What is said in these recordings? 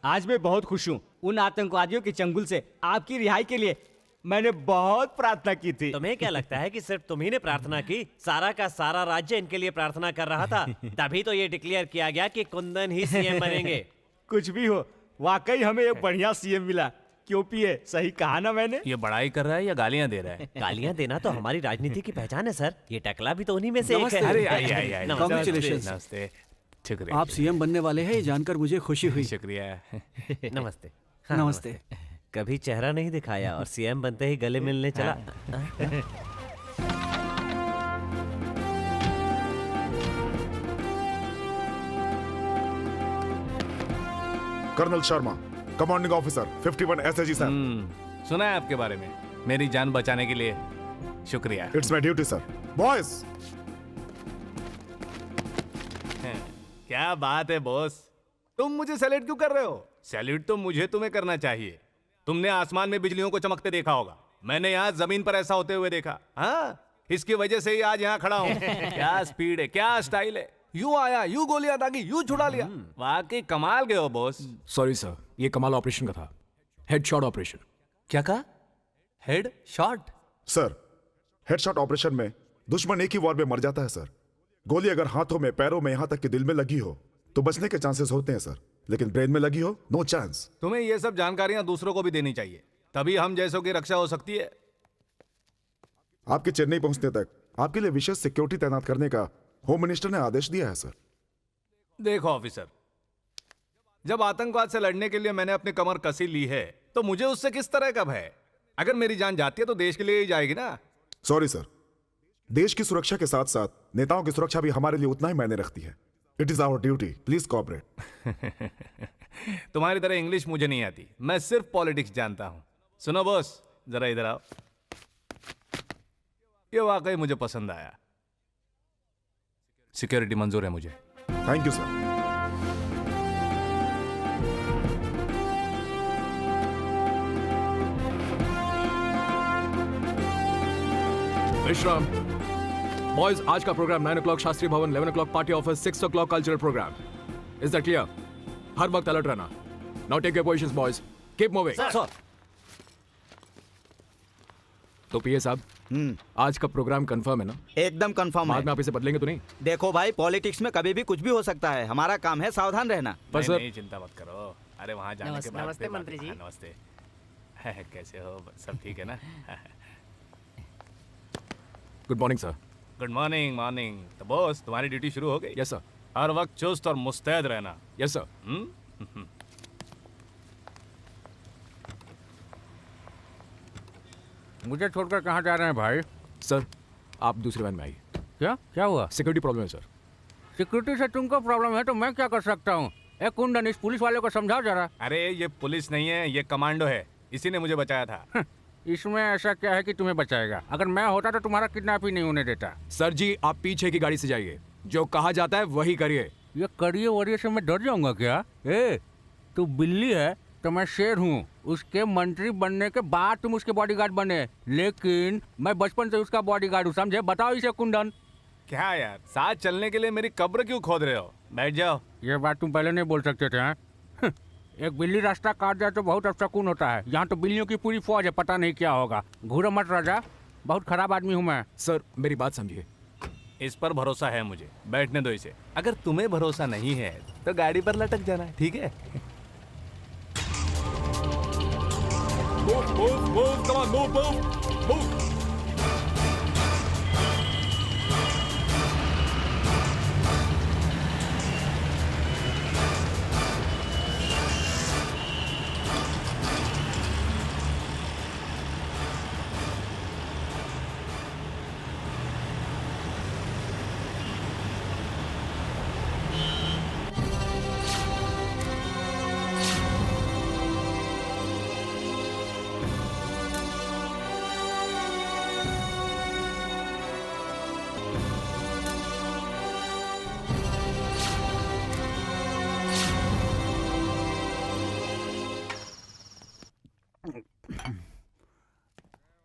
आज मैं बहुत खुश हूँ। उन आतंकवादियों के चंगुल से आपकी रिहाई के लिए मैंने बहुत प्रार्थना की थी। तुम्हें क्या लगता है कि सिर्फ तुम ही ने प्रार्थना की? सारा का सारा राज्य इनके लिए प्रार्थना कर रहा था। तभी तो ये डिक्लेयर किया गया कि कुंदन ही सीएम बनेंगे। कुछ भी हो, वाकई हमें एक बढ़िया सीएम मिला। क्यों पिए, सही कहा ना मैंने? ये बड़ाई कर रहा है या गालियां दे रहा है? गालियां देना तो हमारी राजनीति की पहचान है सर। ये टकला भी तो उन्हीं में से एक है। अरे आइए नमस्ते। Congratulations. नमस्ते। शुक्रिया। आप सीएम बनने वाले हैं, ये जानकर मुझे खुशी हुई। शुक्रिया। नमस्ते। नमस्ते। कभी चेहरा नहीं दिखाया और सीएम बनते ही गले मिलने चला। Colonel Sharma, commanding officer 51 SAG sir. सुना है आपके बारे में। मेरी जान बचाने के लिए शुक्रिया। It's my duty sir. Boys, क्या बात है बॉस, तुम मुझे सैल्यूट क्यों कर रहे हो? सैल्यूट तो मुझे तुम्हें करना चाहिए। तुमने आसमान में बिजलियों को चमकते देखा होगा, मैंने यहाँ जमीन पर ऐसा होते हुए देखा। हाँ, इसकी वजह से ही आज यहाँ खड़ा हूँ। क्या स्पीड है, क्या स्टाइल है। यू आया, यू गोलियां दागी, यू छुड़ा लिया। वाकई कमाल गए हो बॉस। सॉरी सर, ये कमाल ऑपरेशन का था, हेडशॉट ऑपरेशन। क्या कहा? Head shot? Sir, headshot operation में दुश्मन एक ही वॉर में मर जाता है सर। गोली अगर हाथों में, पैरों में, यहां तक कि दिल में लगी हो तो बचने के चांसेस होते हैं सर, लेकिन ब्रेन में लगी हो, नो चांस। तुम्हें ये सब जानकारियां दूसरों को भी देनी चाहिए, तभी हम जैसों की रक्षा हो सकती है। आपके चेन्नई पहुंचने तक आपके लिए विशेष सिक्योरिटी तैनात करने का होम मिनिस्टर ने आदेश दिया है सर। देखो ऑफिसर, जब आतंकवाद से लड़ने के लिए मैंने अपनी कमर कसी ली है तो मुझे उससे किस तरह का भय? अगर मेरी जान जाती है तो देश के लिए ही जाएगी ना। सॉरी सर, देश की सुरक्षा के साथ साथ नेताओं की सुरक्षा भी हमारे लिए उतना ही मायने रखती है। It is our duty, please cooperate. तुम्हारी तरह इंग्लिश मुझे नहीं आती, मैं सिर्फ पॉलिटिक्स जानता हूं। सुनो बॉस, जरा इधर आओ। ये वाकई मुझे पसंद आया। सिक्योरिटी मंजूर है मुझे। Thank you sir. विश्राम। बॉयज, आज का programme 9 o'clock Shastri Bhavan, 11 o'clock party office, 6 o'clock cultural programme. Is that clear? हर वक्त अलर्ट रहना। Now take your positions boys, keep moving. तो पीए साहब, आज का प्रोग्राम कंफर्म है ना? एकदम कंफर्म बाद में है। आप इसे बदलेंगे तो नहीं? देखो भाई, पॉलिटिक्स में कभी भी कुछ भी हो सकता है, हमारा काम है सावधान रहना। पर नहीं, सर, नहीं, चिंता मत करो। अरे वहां जाने के बाद नमस्ते मंत्री जी। नमस्ते। कैसे हो? सब ठीक है ना? Good morning sir. Good morning. Morning. तो बॉस, तुम्हारी ड्यूटी शुरू हो गई? Yes sir. हर वक्त चुस्त और मुस्तैद रहना। Yes sir. मुझे छोड़कर कहाँ जा रहे हैं भाई? सर, आप दूसरे वैन में आइए। क्या क्या हुआ? सिक्योरिटी प्रॉब्लम है सर। सिक्योरिटी से तुमको प्रॉब्लम है तो मैं क्या कर सकता हूँ? एक कुंदन, इस पुलिस वाले को समझाओ जरा। अरे ये पुलिस नहीं है, ये कमांडो है, इसी ने मुझे बचाया था। इसमें ऐसा क्या है कि तुम्हें बचाएगा? अगर मैं होता तो तुम्हारा किडनैप ही नहीं होने देता। सर जी, आप पीछे की गाड़ी से जाइए, जो कहा जाता है वही करिए। ये करिए वरिए से मैं डर जाऊंगा क्या? ए, तू बिल्ली है तो मैं शेर हूँ। उसके मंत्री बनने के बाद तुम उसके बॉडीगार्ड बने, लेकिन मैं बचपन से उसका बॉडीगार्ड हूँ, समझे? बताओ इसे कुंदन। क्या यार, साथ चलने के लिए मेरी कब्र क्यों खोद रहे हो? बैठ जाओ। ये बात तुम पहले नहीं बोल सकते थे, हैं? एक बिल्ली रास्ता काट जाए तो बहुत अपशकुन होता है। यहाँ तो बिल्लियों की पूरी फौज है, पता नहीं क्या होगा। घूरो मत राजा, बहुत खराब आदमी हूँ मैं। सर, मेरी बात समझिए। इस पर भरोसा है मुझे, बैठने दो इसे। अगर तुम्हें भरोसा नहीं है तो गाड़ी पर लटक जाना है, ठीक है?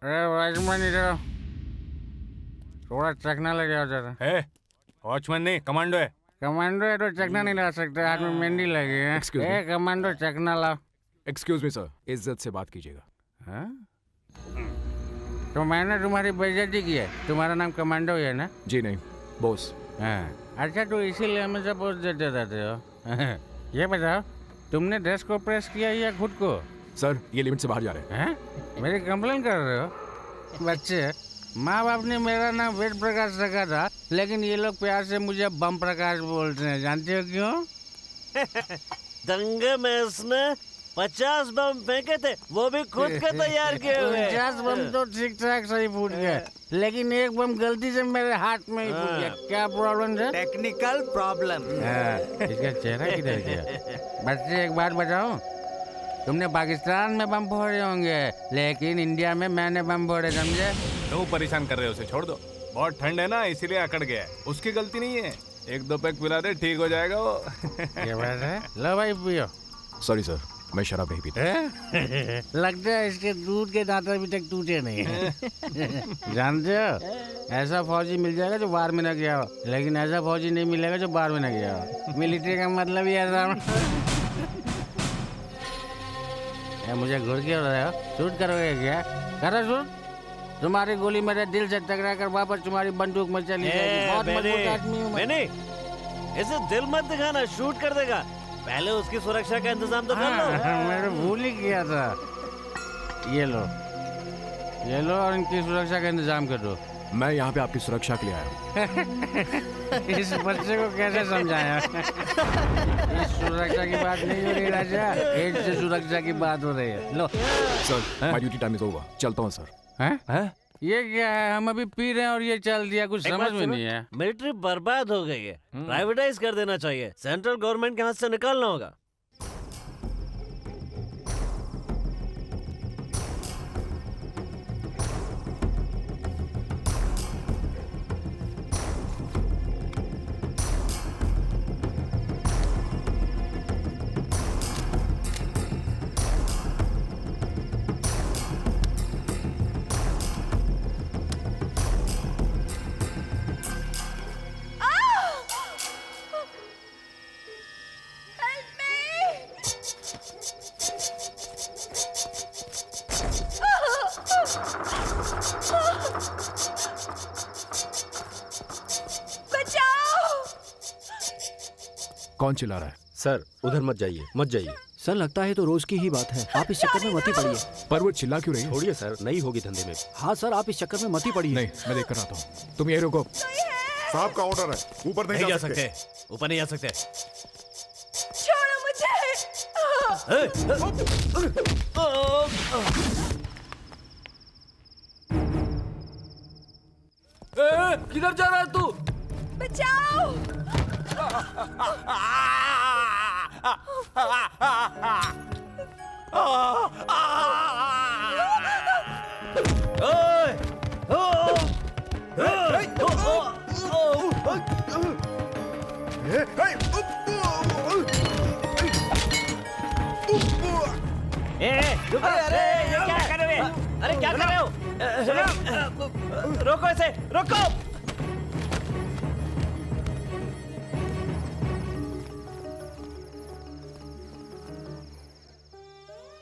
अरे वॉचमैन इधर थोड़ा चखना लगे जरा। है वॉचमैन नहीं, कमांडो है। कमांडो है तो चकना नहीं ला सकता, हाथ में मेहंदी लगी है। Excuse me. कमांडो चकना लाओ। एक्सक्यूज मी सर, इज्जत से बात कीजिएगा। हाँ? तो मैंने तुम्हारी बेइज्जती की है, तुम्हारा नाम कमांडो ही है ना? जी नहीं, बॉस। हाँ। अच्छा, तो इसीलिए हमेशा पोस्ट देते रहते हो। ये बताओ, तुमने ड्रेस को प्रेस किया या खुद को? सर ये लिमिट से बाहर जा रहे हैं। हैं? मेरी कंप्लेन कर रहे हो? बच्चे, माँ बाप ने मेरा नाम वेद प्रकाश रखा था, लेकिन ये लोग प्यार से मुझे बम प्रकाश बोलते हैं। जानते हो क्यों? दंगे में इसने 50 बम फेंके थे, वो भी खुद के तैयार किए हुए। 50 बम तो ठीक ठाक सही फूट गया, लेकिन एक बम गलती से मेरे हाथ में ही फूट गया। क्या प्रॉब्लम है? Technical problem. इसका चेहरा किधर गया? बच्चे, एक बात बताऊं, तुमने पाकिस्तान में बम फोड़े होंगे, लेकिन इंडिया में मैंने बम फोड़े, समझे? क्यों परेशान कर रहे हो उसे? छोड़ दो, बहुत ठंड है ना, इसीलिए अकड़ गया है। उसकी गलती नहीं है, 1-2 पैक पिला दे, ठीक हो जाएगा वो। ये बात है। लो भाई पियो। सॉरी सर, मैं शराब नहीं पीता। लगता है इसके दूध के दांत अभी तक टूटे नहीं हैं। जानते हो, ऐसा फौजी मिल जाएगा जो बाहर में न गया हो, लेकिन ऐसा फौजी नहीं मिलेगा जो बाहर में न गया हो। मिलिट्री का मतलब ही ऐसा। मुझे घूर क्यों रहे हो? शूट करोगे क्या? करो शूट। तुम्हारी गोली मेरे दिल से टकरा कर वापस तुम्हारी बंदूक में चली जाएगी। बहुत मजबूत आदमी हूँ मैं। मैंने इसे दिल मत दिखाना, शूट कर देगा। पहले उसकी सुरक्षा का इंतजाम तो कर लो। मैंने भूल ही किया था। ये लो, ये लो, और इनकी सुरक्षा का इंतजाम कर दो। मैं यहाँ पे आपकी सुरक्षा के लिए आया हूँ। इस बच्चे को कैसे समझाया? इस सुरक्षा की बात नहीं हो रही राजा, एज से सुरक्षा की बात हो रही है। लो sir, my duty time is over, चलता हूँ सर। हैं? ये क्या है? हम अभी पी रहे हैं और ये चल दिया, कुछ एक समझ बात में सुनो, नहीं है। मिलिट्री बर्बाद हो गई है, प्राइवेटाइज कर देना चाहिए, सेंट्रल गवर्नमेंट के हाथ से निकालना होगा। कौन चिल्ला रहा है? सर उधर मत जाइए, मत जाइए। सर लगता है तो रोज की ही बात है, आप इस चक्कर में मत ही पड़िए। पर वो चिल्ला क्यों रही है? छोड़िए सर, नहीं होगी धंधे में। हाँ सर, आप इस चक्कर में मत ही पड़िए। नहीं, मैं देख कर आता हूँ। तुम यही रुको। साहब का ऑर्डर है, ऊपर नहीं जा सकते। ऊपर नहीं जा सकते। छोड़ो मुझे। किधर जा रहा है तू? बचाओ। अरे क्या कर रहे हो? रोको इसे, रोको।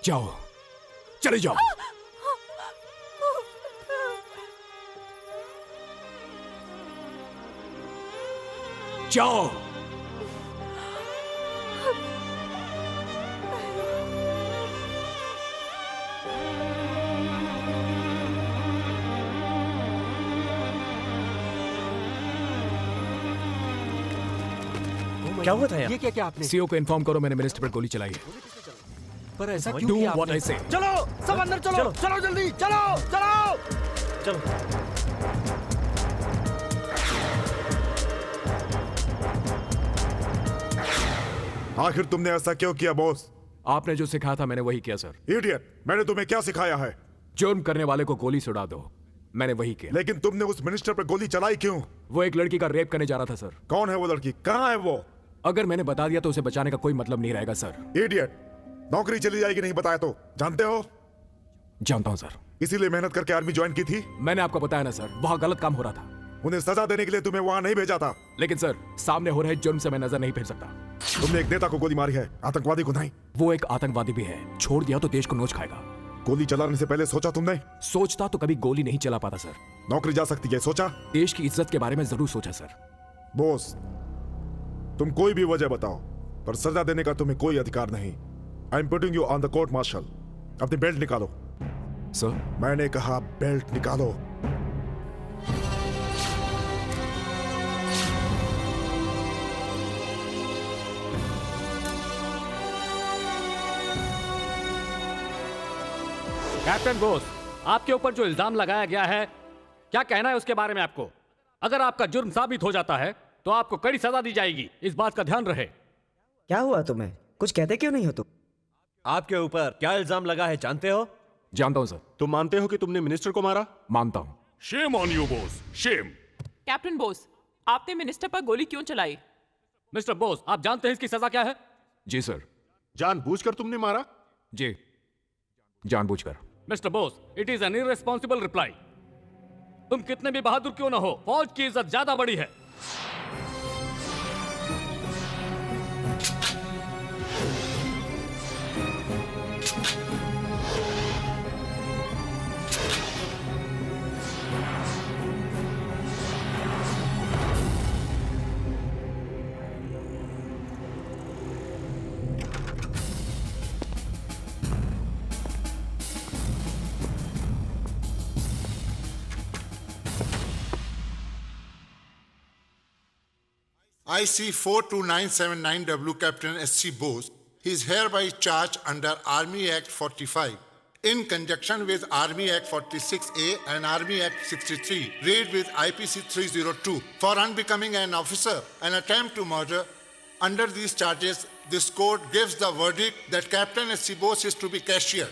जाओ, चले जाओ। जाओ। क्या हुआ था यार? ये क्या क्या आपने? सीओ को इन्फॉर्म करो मैंने मिनिस्टर पर गोली चलाई है। पर ऐसा क्यों डू किया व्हाट आपने? आई से। चलो सब अंदर चलो, चलो जल्दी, चलो चलो चलो। आखिर तुमने ऐसा क्यों किया बॉस? आपने जो सिखाया था मैंने वही किया सर। इडियट, मैंने तुम्हें क्या सिखाया है? जुर्म करने वाले को गोली से उड़ा दो, मैंने वही किया। लेकिन तुमने उस मिनिस्टर पर गोली चलाई क्यों? वो एक लड़की का रेप करने जा रहा था सर। कौन है वो लड़की? कहाँ है वो? अगर मैंने बता दिया तो उसे बचाने का कोई मतलब नहीं रहेगा सर। इडियट, नौकरी चली जाएगी नहीं बताया तो। जानते हो, जानता हूं सर। इसीलिए मेहनत करके आर्मी ज्वाइन की थी। मैंने आपको बताया ना सर, वहां गलत काम हो रहा था। उन्हें सजा देने के लिए तुम्हें वहां नहीं भेजा था। लेकिन सर, सामने हो रहे जुर्म से मैं नजर नहीं फेर सकता। तुमने एक नेता को गोली मारी है, आतंकवादी को नहीं। वो एक आतंकवादी भी है, छोड़ दिया तो देश को नोच खाएगा। गोली चलाने से पहले सोचा तुमने? सोचता तो कभी गोली नहीं चला पाता सर। नौकरी जा सकती है, सोचा? देश की इज्जत के बारे में जरूर सोचा सर। बॉस, तुम कोई भी वजह बताओ, पर सजा देने का तुम्हें कोई अधिकार नहीं। I am putting you on the court martial. अपनी बेल्ट निकालो। सर, मैंने कहा बेल्ट निकालो। कैप्टन बोस, आपके ऊपर जो इल्जाम लगाया गया है, क्या कहना है उसके बारे में आपको? अगर आपका जुर्म साबित हो जाता है तो आपको कड़ी सजा दी जाएगी, इस बात का ध्यान रहे। क्या हुआ तुम्हें? कुछ कहते क्यों नहीं हो तुम? आपके ऊपर क्या इल्जाम लगा है जानते हो? जानता हूं सर। तुम मानते हो कि तुमने मिनिस्टर को मारा? मानता हूं। Shame on you boss, shame. Captain Bose, आपने मिनिस्टर पर गोली क्यों चलाई? मिस्टर बोस, आप जानते हैं इसकी सजा क्या है? जी सर। जानबूझकर तुमने मारा? जी, जानबूझकर। Mister Bose, it is an irresponsible reply. तुम कितने भी बहादुर क्यों ना हो, फौज की इज्जत ज्यादा बड़ी है। IC 42979W Captain S.C. Bose, he is hereby charged under Army Act 45 in conjunction with Army Act 46A and Army Act 63, raid with IPC 302 for unbecoming an officer, an attempt to murder. Under these charges, this court gives the verdict that Captain S.C. Bose is to be cashiered.